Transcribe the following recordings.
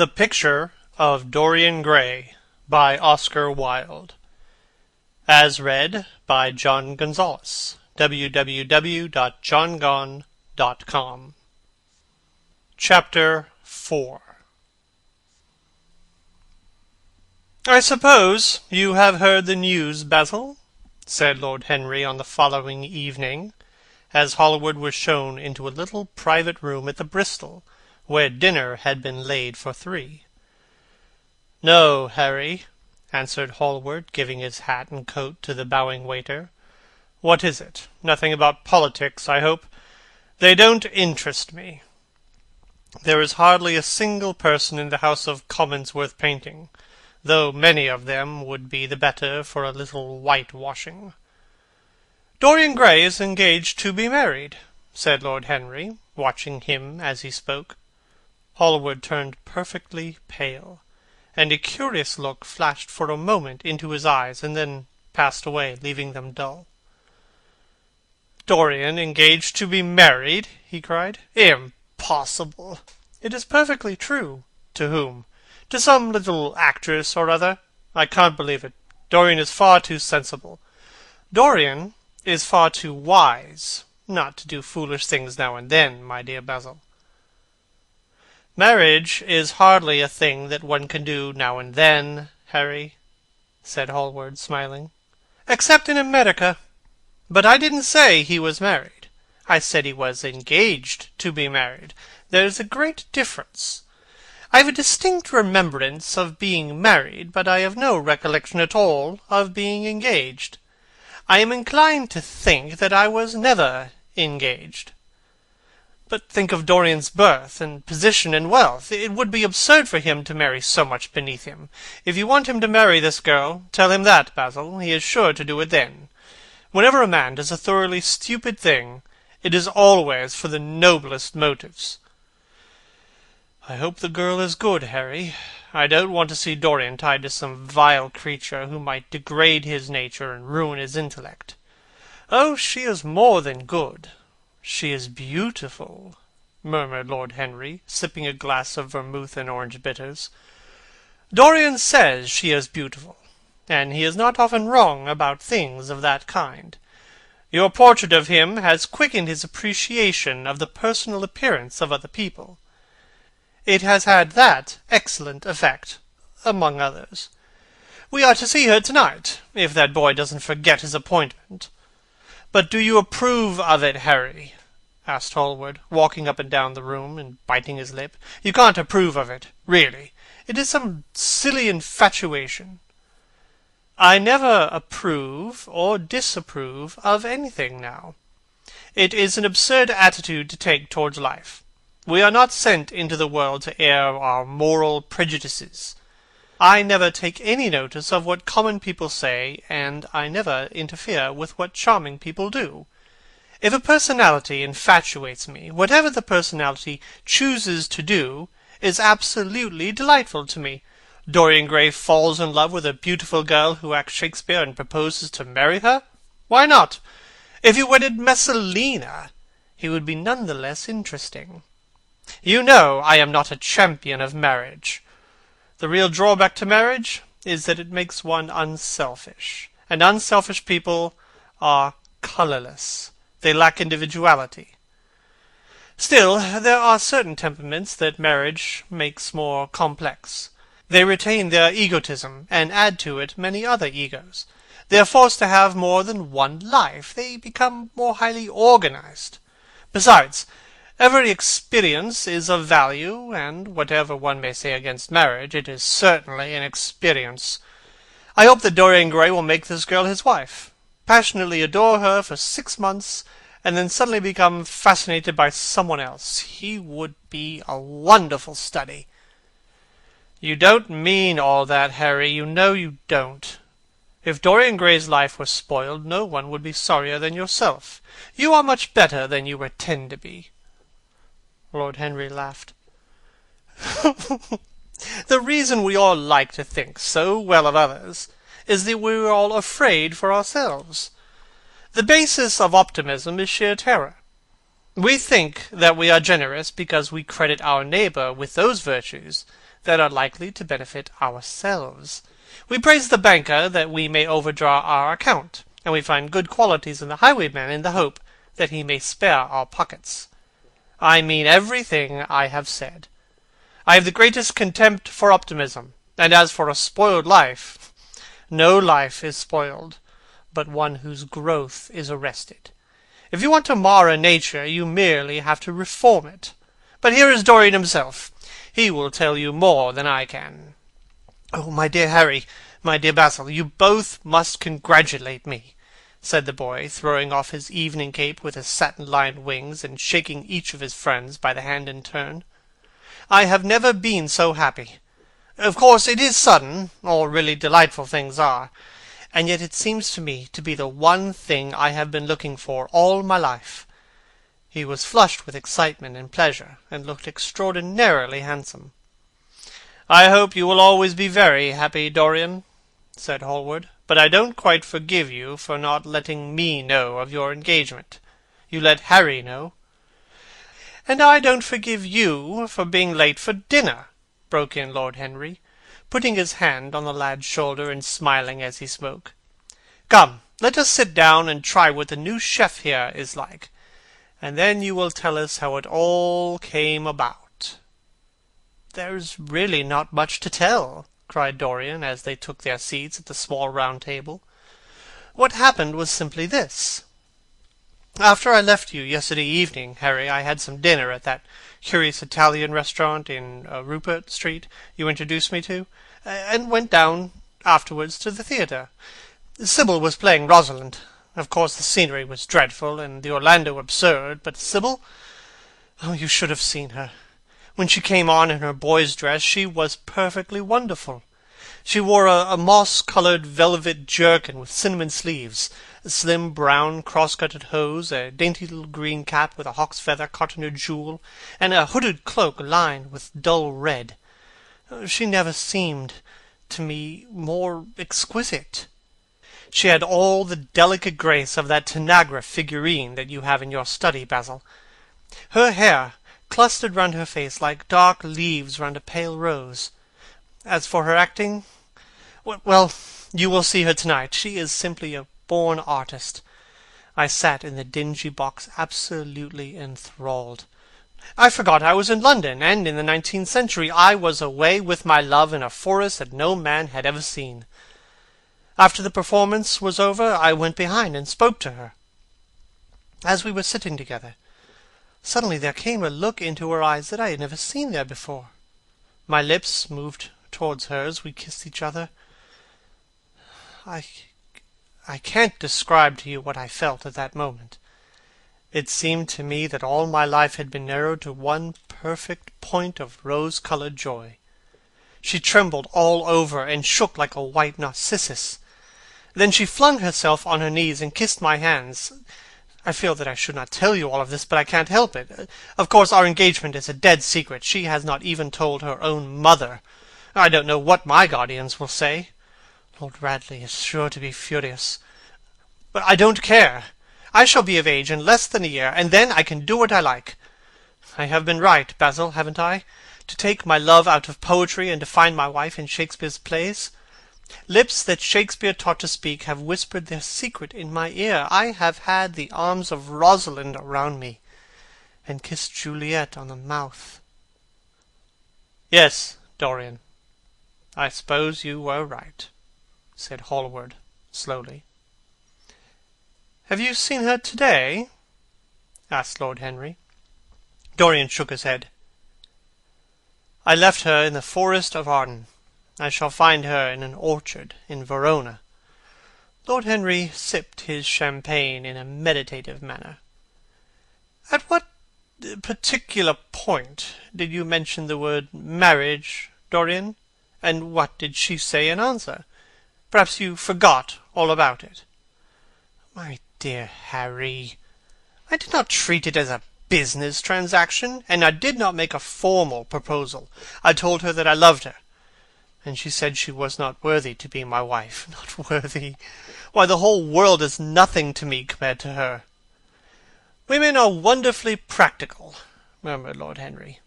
The Picture of Dorian Gray by Oscar Wilde. As read by John Gonzalez. www.johngon.com. Chapter 4. "I suppose you have heard the news, Basil?" said Lord Henry on the following evening, as Hallward was shown into a little private room at the Bristol, where dinner had been laid for 3. "No, Harry," answered Hallward, giving his hat and coat to the bowing waiter. "What is it? Nothing about politics, I hope? They don't interest me. There is hardly a single person in the House of Commons worth painting, though many of them would be the better for a little whitewashing." "Dorian Gray is engaged to be married," said Lord Henry, watching him as he spoke. Hallward turned perfectly pale, and a curious look flashed for a moment into his eyes, and then passed away, leaving them dull. "Dorian engaged to be married!" he cried. "Impossible!" "It is perfectly true." "To whom?" "To some little actress or other. I can't believe it. Dorian is far too sensible. Dorian is far too wise not to do foolish things now and then, my dear Basil." "Marriage is hardly a thing that one can do now and then, Harry," said Hallward, smiling. "Except in America. But I didn't say he was married. I said he was engaged to be married. There's a great difference. I have a distinct remembrance of being married, but I have no recollection at all of being engaged. I am inclined to think that I was never engaged. But think of Dorian's birth, and position, and wealth. It would be absurd for him to marry so much beneath him. If you want him to marry this girl, tell him that, Basil. He is sure to do it then. Whenever a man does a thoroughly stupid thing, it is always for the noblest motives." "I hope the girl is good, Harry. I don't want to see Dorian tied to some vile creature who might degrade his nature and ruin his intellect." "Oh, she is more than good. She is beautiful," murmured Lord Henry, sipping a glass of vermouth and orange bitters. "Dorian says she is beautiful, and he is not often wrong about things of that kind. Your portrait of him has quickened his appreciation of the personal appearance of other people. It has had that excellent effect, among others. We are to see her tonight, if that boy doesn't forget his appointment. But do you approve of it, Harry?" asked Hallward, walking up and down the room, and biting his lip. "You can't approve of it, really. It is some silly infatuation." "I never approve or disapprove of anything now. It is an absurd attitude to take towards life. We are not sent into the world to air our moral prejudices. I never take any notice of what common people say, and I never interfere with what charming people do. If a personality infatuates me, whatever the personality chooses to do is absolutely delightful to me. Dorian Gray falls in love with a beautiful girl who acts Shakespeare and proposes to marry her. Why not? If he wedded Messalina, he would be none the less interesting. You know I am not a champion of marriage. The real drawback to marriage is that it makes one unselfish, and unselfish people are colourless. They lack individuality. Still, there are certain temperaments that marriage makes more complex. They retain their egotism, and add to it many other egos. They are forced to have more than one life. They become more highly organized. Besides, every experience is of value, and whatever one may say against marriage, it is certainly an experience. I hope that Dorian Gray will make this girl his wife, passionately adore her for 6 months, and then suddenly become fascinated by someone else. He would be a wonderful study." "You don't mean all that, Harry. You know you don't. If Dorian Gray's life were spoiled, no one would be sorrier than yourself. You are much better than you pretend to be." Lord Henry laughed. "The reason we all like to think so well of others is that we are all afraid for ourselves. The basis of optimism is sheer terror. We think that we are generous because we credit our neighbour with those virtues that are likely to benefit ourselves. We praise the banker that we may overdraw our account, and we find good qualities in the highwayman in the hope that he may spare our pockets. I mean everything I have said. I have the greatest contempt for optimism, and as for a spoiled life, no life is spoiled, but one whose growth is arrested. If you want to mar a nature, you merely have to reform it. But here is Dorian himself. He will tell you more than I can. Oh, my dear Harry, my dear Basil, you both must congratulate me, said the boy, throwing off his evening cape with his satin-lined wings, and shaking each of his friends by the hand in turn. I have never been so happy. Of course it is sudden, all really delightful things are, and yet it seems to me to be the one thing I have been looking for all my life. He was flushed with excitement and pleasure, and looked extraordinarily handsome. I hope you will always be very happy, Dorian, said Hallward, but I don't quite forgive you for not letting me know of your engagement. You let Harry know. And I don't forgive you for being late for dinner, broke in Lord Henry, putting his hand on the lad's shoulder and smiling as he spoke. Come, let us sit down and try what the new chef here is like, and then you will tell us how it all came about. There's really not much to tell, cried Dorian, as they took their seats at the small round table. What happened was simply this. After I left you yesterday evening, Harry, I had some dinner at that curious Italian restaurant in Rupert Street you introduced me to, and went down afterwards to the theatre. Sybil was playing Rosalind. Of course the scenery was dreadful, and the Orlando absurd, but Sybil, oh, you should have seen her. When she came on in her boy's dress, she was perfectly wonderful. She wore a moss-coloured velvet jerkin with cinnamon sleeves, a slim brown cross-gartered hose, a dainty little green cap with a hawk's feather caught in her jewel, and a hooded cloak lined with dull red. She never seemed to me more exquisite. She had all the delicate grace of that Tanagra figurine that you have in your study, Basil. Her hair clustered round her face like dark leaves round a pale rose. As for her acting, well, you will see her tonight. She is simply a born artist. I sat in the dingy box absolutely enthralled. I forgot I was in London, and in the 19th century. I was away with my love in a forest that no man had ever seen. After the performance was over, I went behind and spoke to her. As we were sitting together, suddenly there came a look into her eyes that I had never seen there before. My lips moved towards hers. We kissed each other. I can't describe to you what I felt at that moment. It seemed to me that all my life had been narrowed to one perfect point of rose-coloured joy. She trembled all over and shook like a white narcissus. Then she flung herself on her knees and kissed my hands. I feel that I should not tell you all of this, but I can't help it. Of course our engagement is a dead secret. She has not even told her own mother. I don't know what my guardians will say. Lord Radley is sure to be furious. But I don't care. I shall be of age in less than a year, and then I can do what I like. I have been right, Basil, haven't I, to take my love out of poetry and to find my wife in Shakespeare's plays? Lips that Shakespeare taught to speak have whispered their secret in my ear. I have had the arms of Rosalind around me, and kissed Juliet on the mouth. Yes, Dorian, I suppose you were right, said Hallward slowly. Have you seen her to-day? Asked Lord Henry. Dorian shook his head. I left her in the forest of Arden. I shall find her in an orchard in Verona. Lord Henry sipped his champagne in a meditative manner. At what particular point did you mention the word marriage, Dorian? And what did she say in answer? Perhaps you forgot all about it. My dear Harry, I did not treat it as a business transaction, and I did not make a formal proposal. I told her that I loved her, and she said she was not worthy to be my wife. Not worthy? Why, the whole world is nothing to me compared to her. "Women are wonderfully practical," murmured Lord Henry.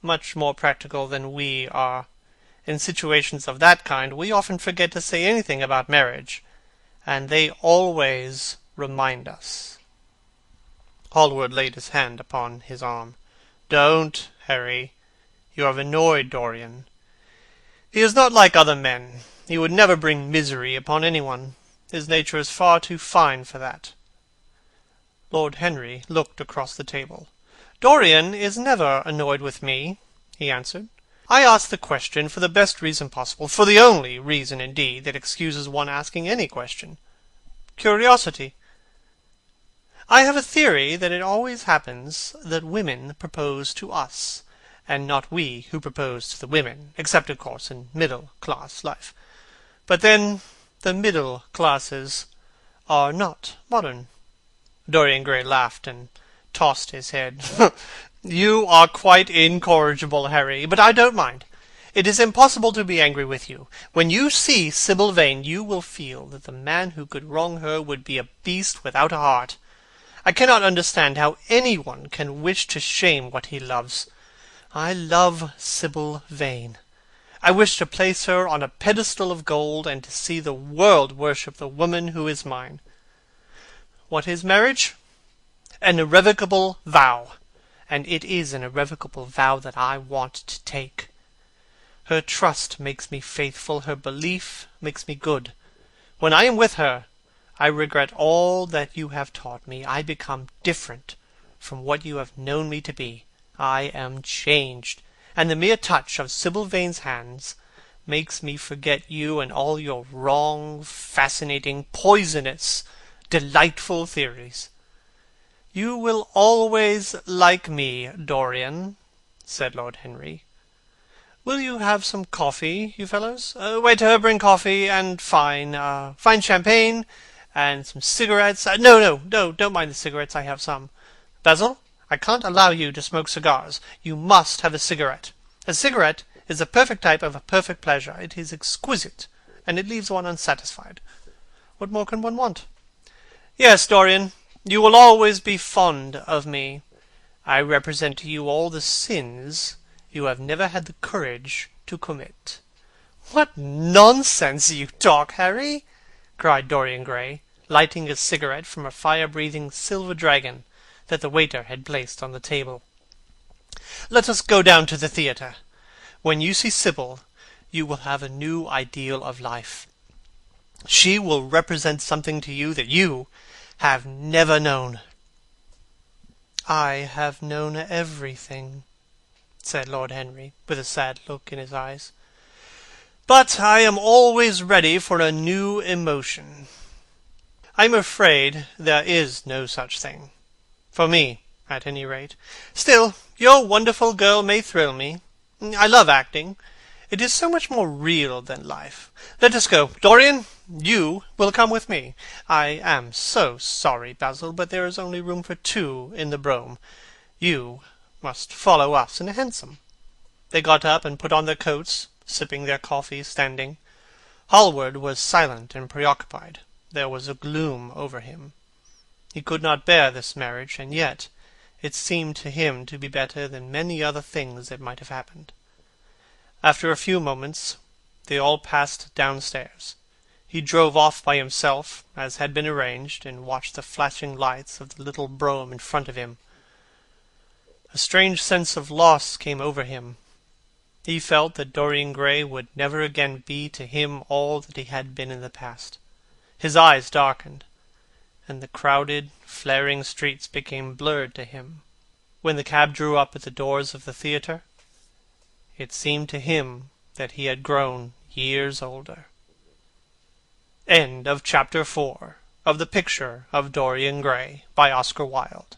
"Much more practical than we are. In situations of that kind we often forget to say anything about marriage, and they always remind us." Hallward laid his hand upon his arm. "Don't, Harry. You have annoyed Dorian. He is not like other men. He would never bring misery upon anyone. His nature is far too fine for that." Lord Henry looked across the table. "Dorian is never annoyed with me," he answered. "I asked the question for the best reason possible, for the only reason, indeed, that excuses one asking any question. Curiosity. I have a theory that it always happens that women propose to us, and not we who propose to the women, except, of course, in middle-class life. But then the middle classes are not modern." Dorian Gray laughed and tossed his head. "You are quite incorrigible, Harry, but I don't mind. It is impossible to be angry with you. When you see Sibyl Vane, you will feel that the man who could wrong her would be a beast without a heart. I cannot understand how anyone can wish to shame what he loves. I love Sibyl Vane. I wish to place her on a pedestal of gold, and to see the world worship the woman who is mine. What is marriage? An irrevocable vow, and it is an irrevocable vow that I want to take. Her trust makes me faithful, her belief makes me good. When I am with her, I regret all that you have taught me. I become different from what you have known me to be. I am changed, and the mere touch of Sibyl Vane's hands makes me forget you and all your wrong, fascinating, poisonous, delightful theories. You will always like me, Dorian," said Lord Henry. "Will you have some coffee, you fellows? Waiter, bring coffee, and fine champagne, and some cigarettes. No, don't mind the cigarettes, I have some. Basil, I can't allow you to smoke cigars. You must have a cigarette. A cigarette is a perfect type of a perfect pleasure. It is exquisite, and it leaves one unsatisfied. What more can one want? Yes, Dorian, you will always be fond of me. I represent to you all the sins you have never had the courage to commit." "What nonsense you talk, Harry!" cried Dorian Gray, lighting a cigarette from a fire-breathing silver dragon that the waiter had placed on the table. "Let us go down to the theatre. When you see Sibyl, you will have a new ideal of life. She will represent something to you that you have never known." "I have known everything," said Lord Henry, with a sad look in his eyes. "But I am always ready for a new emotion. I am afraid there is no such thing. For me, at any rate. Still, your wonderful girl may thrill me. I love acting. It is so much more real than life. Let us go. Dorian, you will come with me. I am so sorry, Basil, but there is only room for 2 in the brougham. You must follow us in a hansom." They got up and put on their coats, sipping their coffee standing. Hallward was silent and preoccupied. There was a gloom over him. He could not bear this marriage, and yet it seemed to him to be better than many other things that might have happened. After a few moments, they all passed downstairs. He drove off by himself, as had been arranged, and watched the flashing lights of the little brougham in front of him. A strange sense of loss came over him. He felt that Dorian Gray would never again be to him all that he had been in the past. His eyes darkened, and the crowded, flaring streets became blurred to him. When the cab drew up at the doors of the theatre, it seemed to him that he had grown years older. End of Chapter 4 of The Picture of Dorian Gray by Oscar Wilde.